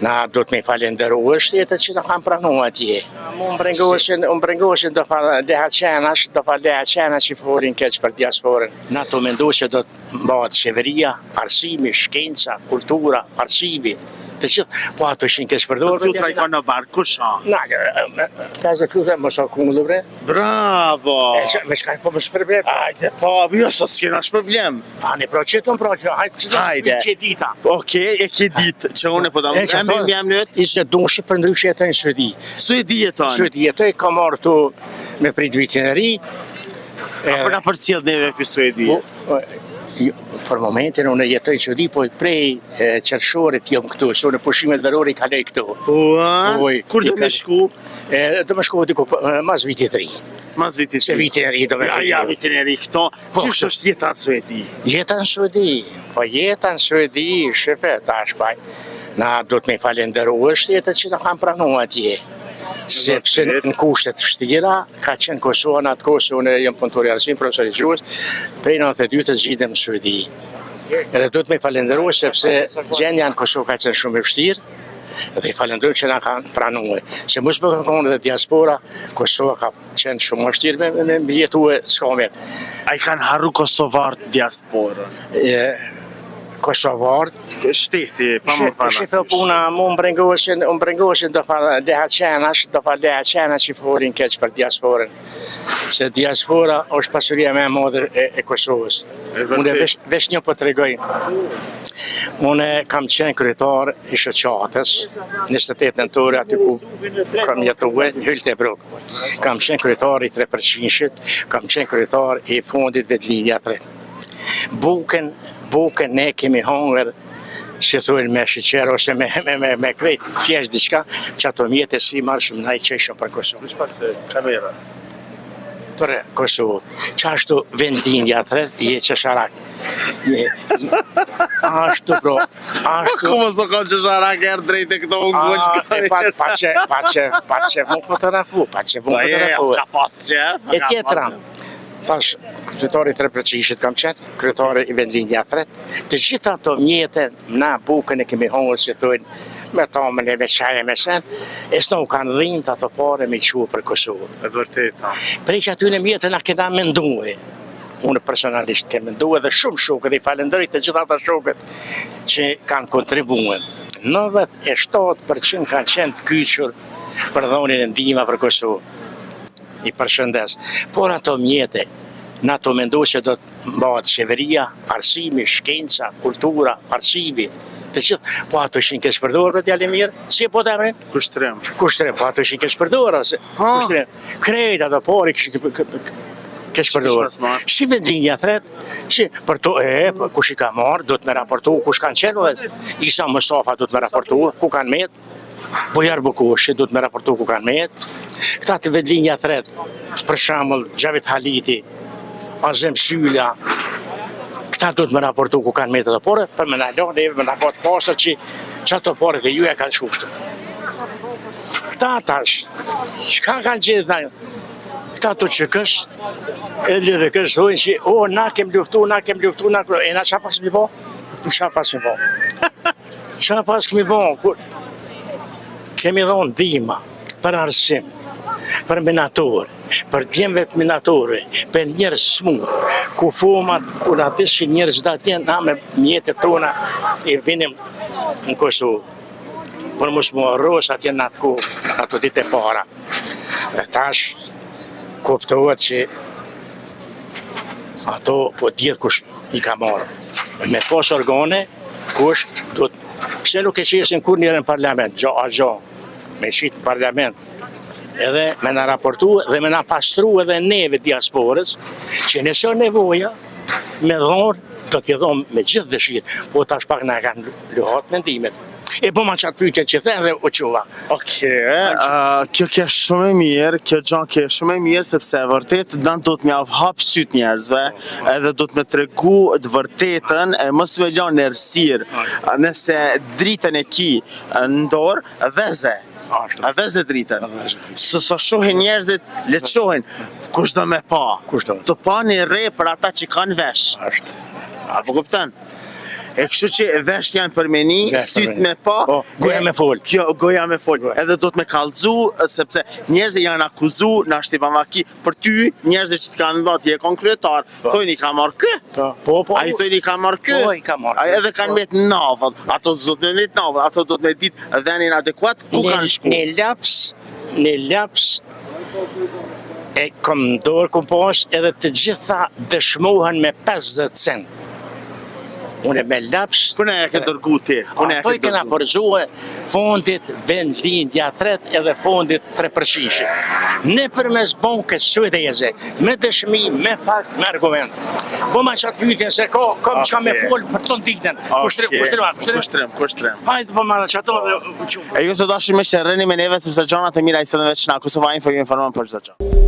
Na do të me falenderu shtetet që na kanë pranu atje. Unë brengoheshin do fa leha qena që folin keq për diasporën. Na të mendu që do të mbahet qeveria, arsimi, shkenca, kultura, arsivi. Të gjithë, po ato ishin keq përdorur. Flutra i ka në barë, kusha? Na, kazë flutra më sa kungullu bre. Bravo! Me shkaj po më shpërblet. Hajde, po, jo, sot s'kena shpërblim. Ani, pra qëton, hajde që dita. Okej, e ke ditë, që unë e po da më jam nëtë. Ishte dushi për ndryshë jetoj në Suedi. Suedi jeton? Suedi jetoj, ka marrë tu me prit vitin e ri. Për na për cilë neve për Suedijës? Për momentin unë jetoj në Suedi, po prej qershorit jom këtu, që unë pushimet verore i kaloj këtu. Kur do me shku? Do me shku diku mas vitit ri. Mas vitit ri? Se vitin e ri do me shku. Ja, vitin e ri këto. Qështë është jeta në Suedi? Jeta në Suedi, po jeta në Suedi, shefe, tash paj. Na do të me falenderu shtetet që na kanë pranu atje. Sepse në kushtet vështira, ka qenë Kosova në atë kohë që unë jam punëtor i arsim, profesor i gjuhës, prej 92 të zgjidhem në Suedi. Edhe do të me falenderu sepse gjendja në Kosovë ka qenë shumë e vështirë, dhe i falenderoj që na kanë pranuar. Se mos më kërkon edhe diaspora, Kosova ka qenë shumë më vështirë me jetue s'ka mirë. A i kanë harru Kosovarët diasporën? Kosovarët. Shteti, pa më panash. Shifë puna, unë brengoheshin do fa leha qena që folin keq për diasporën. Se diaspora është pasuria me modhe e Kosovës. Unë vesh një po të regoj. Unë kam qenë kryetar i shoqatës, 28 nëntore aty ku kam jetuar, në Hylte e Bruk. Kam qenë kryetar i 3%-shit, kam qenë kryetar i fondit Vetlinja 3. Bukën ne kemi hongër, që thujnë me shiqer ose me krejt fjesht diçka, që ato mjetë si marrë shumë na i qeshëm për Kosovë. Kamera. Për Kosovë. Qashtu vendinja të je qesharak. Ashtu bro. Ku më së konë qesharak erë drejt e këto unë Pace më fotografu. Ka pas qef. E tjetra. Thash, kryetari 3%-shit kam qenë, kryetari i vendlinja 3. Të gjitha ato mjete, na bukën e kemi hongër që thujnë, me tomën e me qaj e me sen, e s'no kanë dhimë të ato pare me quë për Kosovë. E vërteta. Prej që aty në mjete na këta menduhe. Unë personalisht ke menduhe dhe shumë shokët, dhe i falenderoj të gjitha ata shokët që kanë kontribuën. 97% kanë qenë të kyqur për dhonin e ndihma për Kosovë. I përshëndes. Por ato mjete, na të mendu që do të mbahet qeveria, arsimi, shkenca, kultura, arsivi, të gjithë, po ato ishin keq përdorur për djalë mirë, si po të emrin? Kushtrim, po ato ishin keq përdorur, kushtrim. Krejt ato pori kishin keq përdorur. Si vendlinja thret, si për to, kush i ka marrë, do të me raportu, kush kanë qenë, Isa Mustafa do të me raportu, ku kanë metë, Bojar Bukushi do të me raportu ku kanë metë, këta të vendlinja thret, për shembull Xhavit Haliti, Azem Sylla, këta do të me raportu ku kanë metë të pore, për me në lodhe, me në botë pasër që ato pore dhe ju e kanë shushtë. Këta tash, çka kanë gjithë dhe, këta të që kështë, e lidhe kështë dojnë që, na kem luftu, e na qa pas mi bo? Qa pas mi bo? Qa pas kemi bo? Kemi dhonë dhima për arsim, për minator, për djemve të minatorve, për njerës smur, ku fomat, ku na dishin njerës da tjenë, na me mjetët tona i vinim në Kosovë. Për mos më arros atje në ato ditë e para. E tash, kuptohet që ato po djetë kush i ka marrë. Me pas organe, kush do të... Pse nuk e qesin kur njërë në parlament, me qitë në parlament, edhe me në raportu dhe me në pastru edhe neve diasporës, që nësë nevoja me dhonë, do t'i dhonë me gjithë dëshirë, po tash pak në kanë luhat mendimet. E po ma qatë pyke që thënë dhe o quva. Kjo ke shumë e mirë, kjo gjanë ke shumë e mirë, sepse vërtet do të mjavë hapë sytë njerëzve, edhe do të me tregu të vërtetën, e mos me gjanë nërësirë, nëse dritën e ki në dorë, veze dritën. Së shohin njerëzit, le të shohin, kush do me pa, të pa një re për ata që kanë vesh. A po kupten? E kështu që vesht janë për meni, syt me pa, goja me fol. Kjo goja me fol. Edhe do të me kallëzu, sepse njerëzit janë akuzu në Shqipamaki për ty, njerëzit që të kanë bërë ti e kon kryetar, thojnë i ka marrë kë. Po. Ai thojnë i ka marrë kë. Po, i ka marrë. Ai edhe kanë met navën. Ato zot në net navën, ato do të me ditë dhenin adekuat ku kanë shku. Në laps e kom dorë kom pas edhe të gjitha dëshmohen me 50 cent. Unë me laps... Kune e ke dërgu ti? Ato i kena përgjue fondit vend lindja tret edhe fondit 3%. Ne përmes bankës suedeze, me dëshmi, me fakt, me argument. Po ma qatë pytjen se kom qka me folë për të ditën. Kushtrim. Hajde po ma qato dhe... E ju të dashur me që rëni me neve sepse gjonat e mira i së në veç na Kosova Info ju informon për çdo gjë.